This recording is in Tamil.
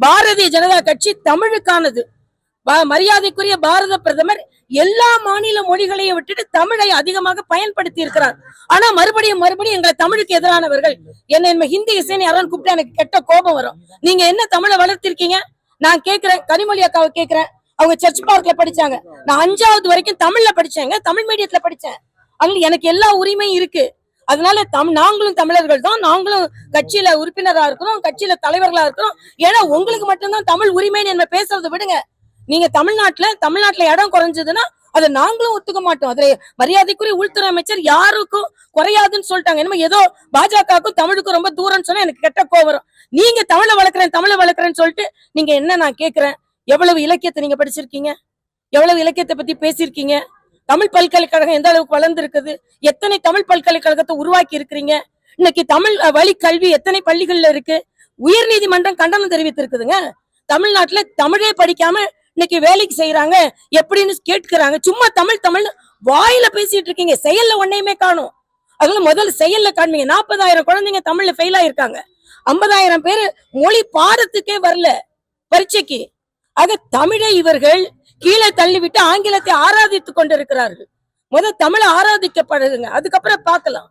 பாரதிய ஜனதா கட்சி தமிழுக்கானது. மரியாதைக்குரிய பாரத பிரதமர் எல்லா மாநில மொழிகளையும் விட்டுட்டு தமிழை அதிகமாக பயன்படுத்தி இருக்கிறார். ஆனா மறுபடியும் எங்களை தமிழுக்கு எதிரானவர்கள் என்ன ஹிந்தி இசைன்னு யாரும் கூப்பிட்டு எனக்கு கெட்ட கோபம் வரும். நீங்க என்ன தமிழை வளர்த்திருக்கீங்க? நான் கேட்கிறேன், கனிமொழி அக்காவை கேட்கிறேன். அவங்க சர்ச் பார்க்ல படிச்சாங்க, நான் 5வது வரைக்கும் தமிழ்ல படிச்சேங்க, தமிழ் மீடியத்துல படிச்சேன். அதனால எனக்கு எல்லா உரிமையும் இருக்கு. அதனால நாங்களும் தமிழர்கள் தான், நாங்களும் கட்சியில உறுப்பினரா இருக்கிறோம், கட்சியில தலைவர்களா இருக்கிறோம். ஏன்னா உங்களுக்கு மட்டும்தான் தமிழ் உரிமைன்னு என்ன பேசுறதை விடுங்க. நீங்க தமிழ்நாட்டுல இடம் குறைஞ்சதுன்னா அதை நாங்களும் ஒத்துக்க மாட்டோம். அதுல மரியாதைக்குரிய உள்துறை அமைச்சர் யாருக்கும் குறையாதுன்னு சொல்லிட்டாங்க. என்னமோ ஏதோ பாஜகவுக்கும் தமிழுக்கும் ரொம்ப தூரம்னு சொன்னா எனக்கு கெட்ட கோவம் வரும். நீங்க தமிழை வளர்க்குறேன்னு சொல்லிட்டு நீங்க என்ன, நான் கேட்கிறேன், எவ்வளவு இலக்கியத்தை நீங்க படிச்சிருக்கீங்க? எவ்வளவு இலக்கியத்தை பத்தி பேசியிருக்கீங்க? தமிழ் பல்கலைக்கழகம் எந்த அளவுக்கு வளர்ந்துருக்குது? எத்தனை தமிழ் பல்கலைக்கழகத்தை உருவாக்கி இருக்கிறீங்க? இன்னைக்கு தமிழ் வழி கல்வி எத்தனை பள்ளிகள்ல இருக்கு? உயர் நீதிமன்றம் கண்டனம் தெரிவித்திருக்குதுங்க. தமிழ்நாட்டுல தமிழே படிக்காம இன்னைக்கு வேலைக்கு செய்யறாங்க எப்படின்னு கேட்கிறாங்க. சும்மா தமிழ் வாயில பேசிட்டு இருக்கீங்க, செயல்ல ஒன்னையுமே காணும். அதனால முதல்ல செயல்ல காண்பீங்க. 40,000 குழந்தைங்க தமிழ்ல ஃபெயில் ஆயிருக்காங்க. 50,000 பேரு மொழி பாடத்துக்கே வரல பரீட்சைக்கு. ஆக தமிழை இவர்கள் கீழே தள்ளிவிட்டு ஆங்கிலத்தை ஆராதித்துக் கொண்டிருக்கிறார்கள். முதல் தமிழை ஆராதிக்கப்படுதுங்க, அதுக்கப்புறம் பார்க்கலாம்.